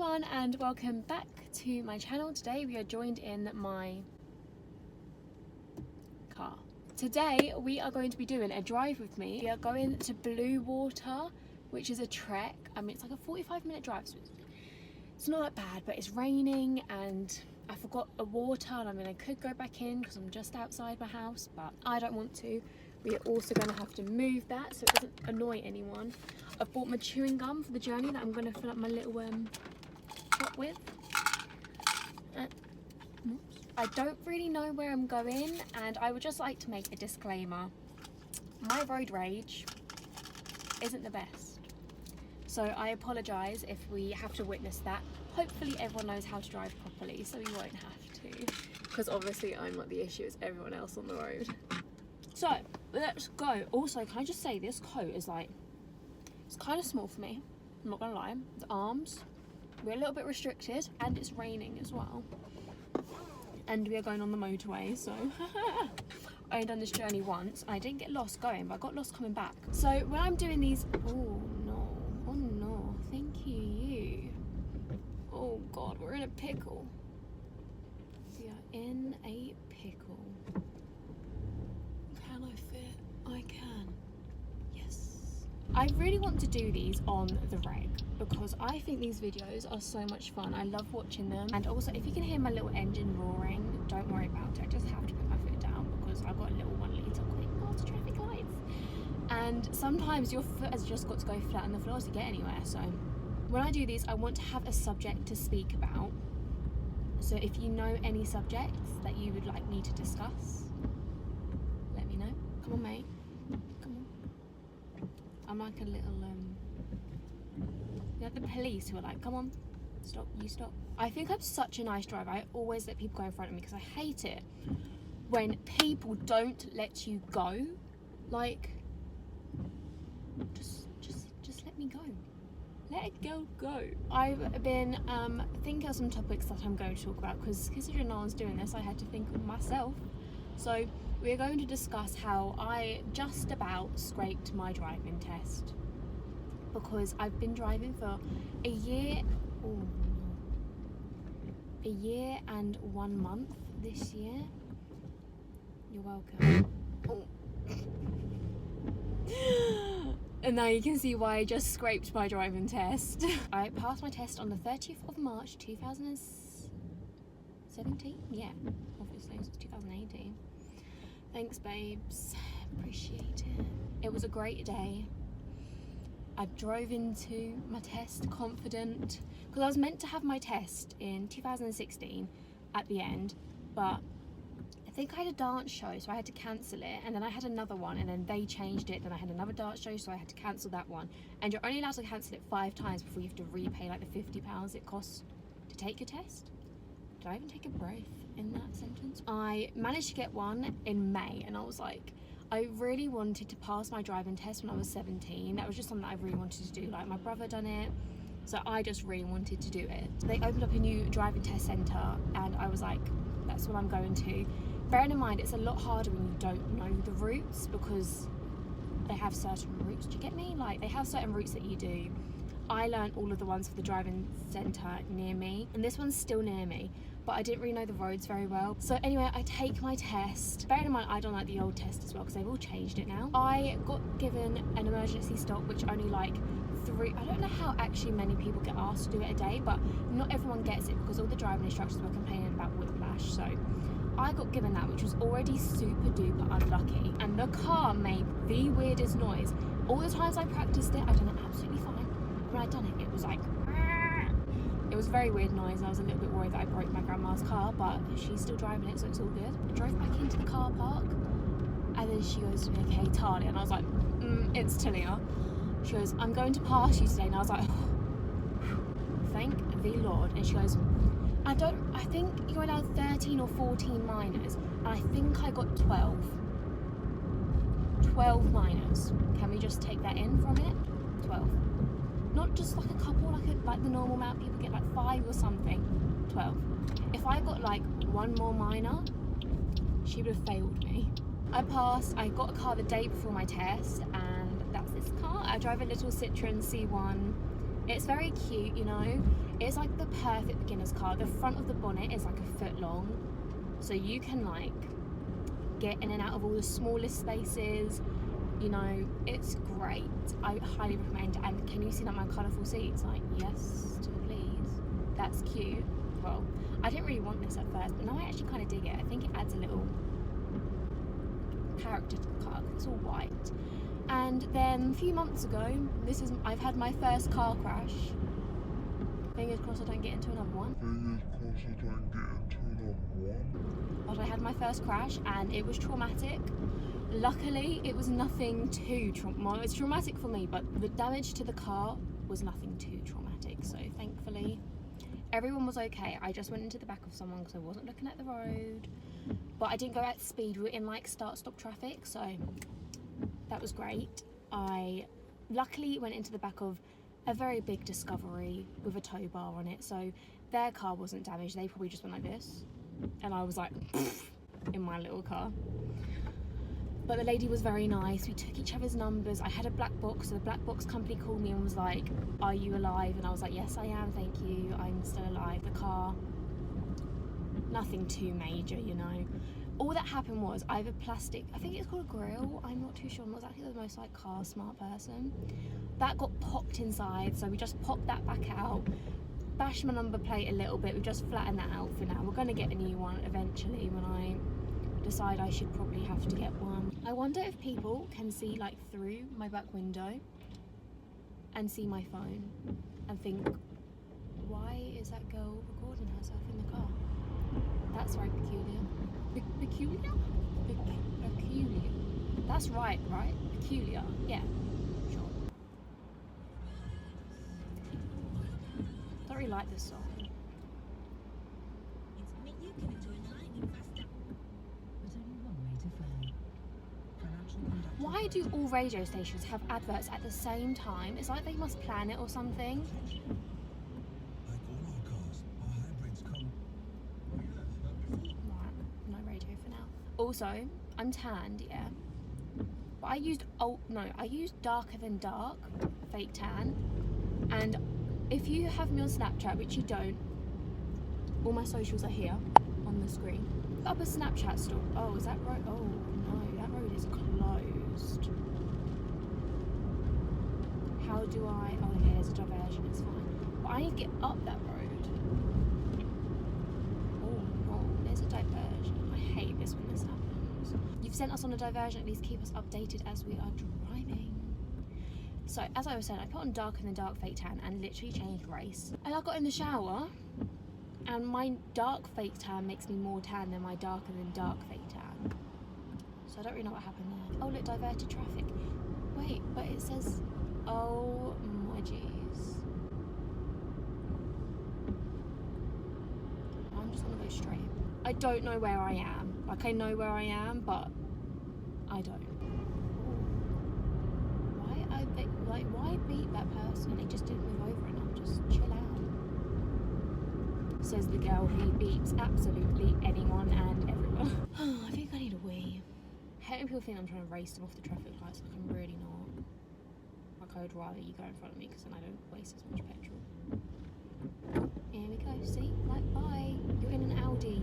everyone and welcome back to my channel. Today we are joined in my car. Today we are going to be doing a drive with me. We are going to Blue Water, which is a trek. I mean, it's like a 45-minute drive, so it's not that bad, but it's raining and I forgot a water and I could go back in because I'm just outside my house, but I don't want to. We are also going to have to move that so it doesn't annoy anyone. I've bought my chewing gum for the journey that I'm going to fill up my little pot with. I don't really know where I'm going, and I would just like to make a disclaimer. My road rage isn't the best. So I apologise if we have to witness that. Hopefully everyone knows how to drive properly so we won't have to. Because obviously I'm not the issue, it's everyone else on the road. So, let's go. Also, can I just say this coat is like, it's kind of small for me, I'm not gonna lie. The arms, we're a little bit restricted and it's raining as well. And we are going on the motorway, so I only done this journey once. I didn't get lost going, but I got lost coming back. So when I'm doing these, oh no, thank you. Oh God, we're in a pickle. We are in a pickle. Can I fit? I can. Yes. I really want to do these on the reg because I think these videos are so much fun. I love watching them. And also, if you can hear my little engine roaring, don't worry about it. I just have to put my foot down because I've got a little 1 litre quick past traffic lights. And sometimes your foot has just got to go flat on the floor to get anywhere. So when I do these, I want to have a subject to speak about. So if you know any subjects that you would like me to discuss, let me know. Come on, mate. Come on. I'm like a little, you know, the police who are like, come on, stop, you stop. I think I'm such a nice driver. I always let people go in front of me because I hate it when people don't let you go. Like, just let me go. Let it go. I've been thinking of some topics that I'm going to talk about because considering no one's doing this, I had to think of myself. So we're going to discuss how I just about scraped my driving test because I've been driving for a year and 1 month this year. You're welcome. Oh. And now you can see why I just scraped my driving test. I passed my test on the 30th of March 2017. Yeah, obviously it's 2018. Thanks, babes. Appreciate it. It was a great day. I drove into my test confident because I was meant to have my test in 2016 at the end, but I think I had a dance show, so I had to cancel it, and then I had another one, and then they changed it, then I had another dance show, so I had to cancel that one. And you're only allowed to cancel it 5 times before you have to repay like the £50 it costs to take your test. Did I even take a breath in that sentence? I managed to get one in May, and I was like, I really wanted to pass my driving test when I was 17. That was just something that I really wanted to do. Like, my brother done it, so I just really wanted to do it. They opened up a new driving test centre, and I was like, that's what I'm going to. Bearing in mind, it's a lot harder when you don't know the routes because they have certain routes. Do you get me? Like, they have certain routes that you do. I learned all of the ones for the driving centre near me, and this one's still near me, but I didn't really know the roads very well. So anyway, I take my test. Bearing in mind, I don't like the old test as well because they've all changed it now. I got given an emergency stop, which only like 3, I don't know how actually many people get asked to do it a day, but not everyone gets it because all the driving instructors were complaining about whiplash. So I got given that, which was already super duper unlucky, and the car made the weirdest noise. All the times I practiced it, I done it absolutely fine. When I done it, it was like, it was a very weird noise, and I was a little bit worried that I broke my grandma's car, but she's still driving it, so it's all good. I drove back into the car park, and then she goes to me, okay, Talia, and I was like, it's Talia. She goes, I'm going to pass you today, and I was like, thank the Lord. And she goes, I think you're allowed 13 or 14 minors, and I think I got 12 minors. Can we just take that in for a minute? 12. Not just like a couple, like the normal amount people get, like 5 or something. 12. If I got like 1 more minor, she would have failed me. I passed. I got a car the day before my test, and that's this car. I drive a little Citroen C1 It's very cute, you know. It's like the perfect beginner's car. The front of the bonnet is like a foot long, so you can like get in and out of all the smallest spaces. You know, it's great. I highly recommend. And can you see like my colourful seats? Like, yes to the please. That's cute. Well, I didn't really want this at first, but now I actually kind of dig it. I think it adds a little character to the car because it's all white. And then a few months ago, I've had my first car crash. Fingers crossed I don't get into another one. But I had my first crash and it was traumatic. Luckily, it was nothing too traumatic. It's traumatic for me, but the damage to the car was nothing too traumatic. So thankfully, everyone was okay. I just went into the back of someone because I wasn't looking at the road. But I didn't go at speed. We were in like start-stop traffic, so that was great. I luckily went into the back of a very big Discovery with a tow bar on it, so their car wasn't damaged. They probably just went like this, and I was like in my little car. But the lady was very nice. We took each other's numbers. I had a black box, so the black box company called me and was like, "Are you alive?" And I was like, "Yes, I am, thank you. I'm still alive." The car, nothing too major, you know. All that happened was I have a plastic, I think it's called a grill, I'm not too sure, I'm not exactly the most like car smart person. That got popped inside, so we just popped that back out, bashed my number plate a little bit, we just flattened that out for now. We're going to get a new one eventually when I decide I should probably have to get one. I wonder if people can see like through my back window and see my phone and think, why is that girl recording herself in the car? That's very peculiar. Peculiar? Peculiar. That's right? Peculiar. Yeah, sure. Don't really like this song. Why do all radio stations have adverts at the same time? It's like they must plan it or something. Also, I'm tanned, yeah. But I used darker than dark fake tan. And if you have me on Snapchat, which you don't, all my socials are here on the screen. Up a Snapchat store. Oh, is that road? Oh no, that road is closed. How do I? Oh, okay, there's a diversion. It's fine. But I need to get up that road. Oh no, there's a diversion. I hate this when this happens. You've sent us on a diversion, at least keep us updated as we are driving. So, as I was saying, I put on darker than dark fake tan and literally changed race. And I got in the shower, and my dark fake tan makes me more tan than my darker than dark fake tan. So I don't really know what happened there. Oh look, diverted traffic. Wait, but it says, oh my jeez. I'm just gonna go straight. I don't know where I am. Like, I know where I am, but I don't. Why beat that person? They just didn't move over enough. Just chill out. Says the girl who beats absolutely anyone and everyone. I think I need a wee. I hate when people think I'm trying to race them off the traffic lights. Like, I'm really not. Like, I would rather you go in front of me because then I don't waste as much petrol. Here we go. See? Like, bye. You're in an Audi.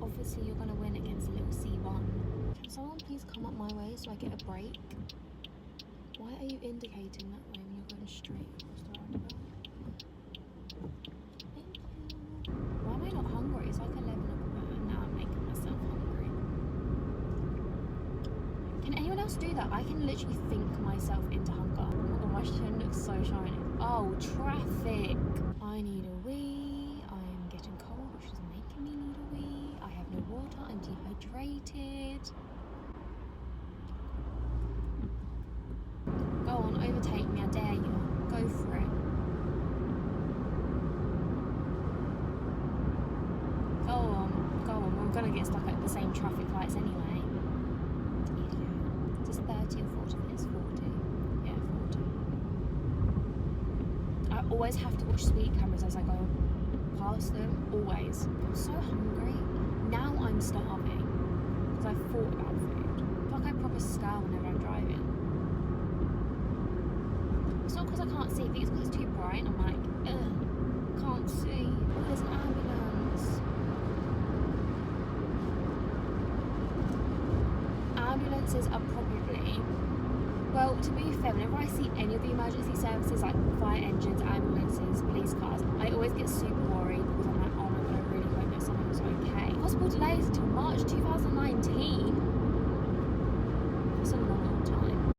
Obviously you're going to win against a little C1. Can someone please come up my way so I get a break? Why are you indicating that way when you're going straight across the roundabout? Thank you. Why am I not hungry? It's like 11 o'clock and now I'm making myself hungry. Can anyone else do that? I can literally think myself into hunger. Oh my god, my chin looks so shiny. Oh, traffic. I need a wee. I'm getting cold, which is making me need a wee. I have no water. I'm dehydrated. Go on, overtake me. I dare you. Go for it. Go on. Go on. We're gonna get stuck at the same traffic lights anyway. Idiot. Just 30 or 40 minutes? 40. Yeah, 40. I always have to watch speed cameras as I go past them. Always. I'm so hungry. Now I'm starving. Because I've thought about food. I feel like I proper scowl whenever I'm driving. It's not because I can't see, I think it's because it's too bright and I'm like, ugh, can't see. Oh, there's an ambulance. Ambulances are probably, well, to be fair, whenever I see any of the emergency services like fire engines, ambulances, police cars, I always get super worried because I'm like, oh my god, I really hope that someone's okay. Possible delays until March 2019. That's a long time.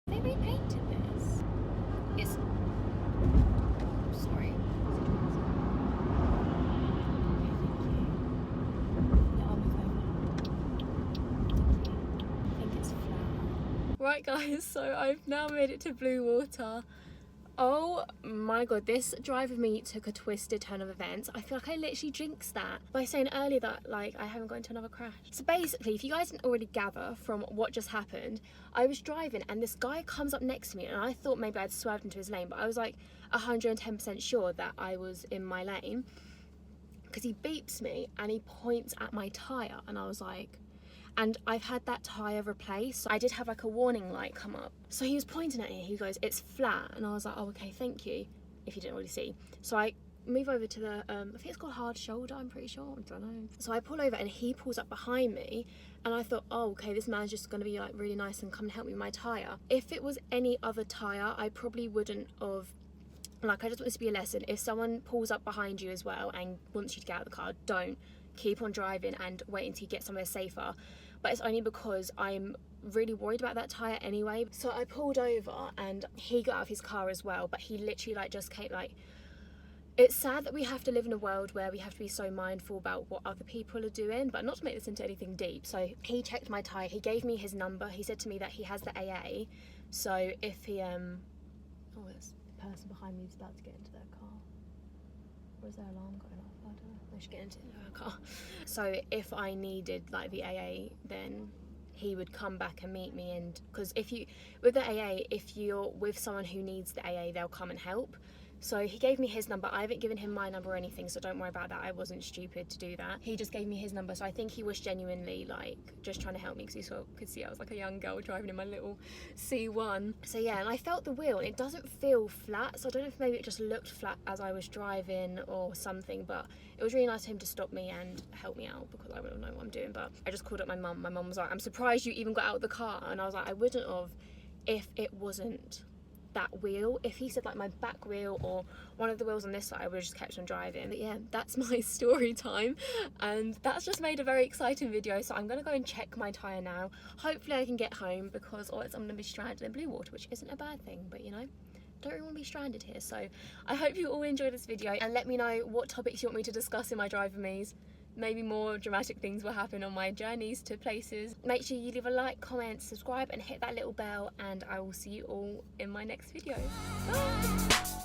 They repainted this. It's, sorry. Right guys, so I've now made it to Blue Water. Oh my god, this drive with me took a twisted turn of events. I feel like I literally jinxed that by saying earlier that like I haven't got into another crash. So basically, if you guys didn't already gather from what just happened, I was driving and this guy comes up next to me and I thought maybe I'd swerved into his lane, but I was like 110% sure that I was in my lane because he beeps me and he points at my tyre and I was like, and I've had that tyre replaced, so I did have like a warning light come up. So he was pointing at me, he goes, it's flat, and I was like, oh okay, thank you, if you didn't already see. So I move over to the, I think it's called hard shoulder, I'm pretty sure, I don't know. So I pull over and he pulls up behind me and I thought, oh okay, this man's just gonna be like really nice and come and help me with my tyre. If it was any other tyre, I probably wouldn't have, like I just want this to be a lesson. If someone pulls up behind you as well and wants you to get out of the car, don't. Keep on driving and wait until you get somewhere safer. But it's only because I'm really worried about that tyre anyway. So I pulled over and he got out of his car as well, but he literally like just came like, it's sad that we have to live in a world where we have to be so mindful about what other people are doing, but not to make this into anything deep. So he checked my tyre, he gave me his number, he said to me that he has the AA, so if he oh, there's the person behind me is about to get into their car. Or is their alarm going off? I don't know. They should get into her car. So if I needed like the AA, then he would come back and meet me. And because if you, with the AA, if you're with someone who needs the AA, they'll come and help. So he gave me his number. I haven't given him my number or anything, so don't worry about that. I wasn't stupid to do that. He just gave me his number, so I think he was genuinely like just trying to help me because he could see I was like a young girl driving in my little C1. So yeah, and I felt the wheel and it doesn't feel flat, so I don't know if maybe it just looked flat as I was driving or something, but it was really nice of him to stop me and help me out because I wouldn't know what I'm doing. But I just called up my mum. My mum was like, I'm surprised you even got out of the car, and I was like, I wouldn't have if it wasn't that wheel. If he said like my back wheel or one of the wheels on this side, I would have just kept on driving. But yeah, that's my story time, and that's just made a very exciting video. So I'm gonna go and check my tyre now. Hopefully I can get home because otherwise I'm gonna be stranded in Blue Water, which isn't a bad thing, but you know, don't really want to be stranded here. So I hope you all enjoyed this video and let me know what topics you want me to discuss in my drive with me's. Maybe more dramatic things will happen on my journeys to places. Make sure you leave a like, comment, subscribe and hit that little bell, and I will see you all in my next video. Bye!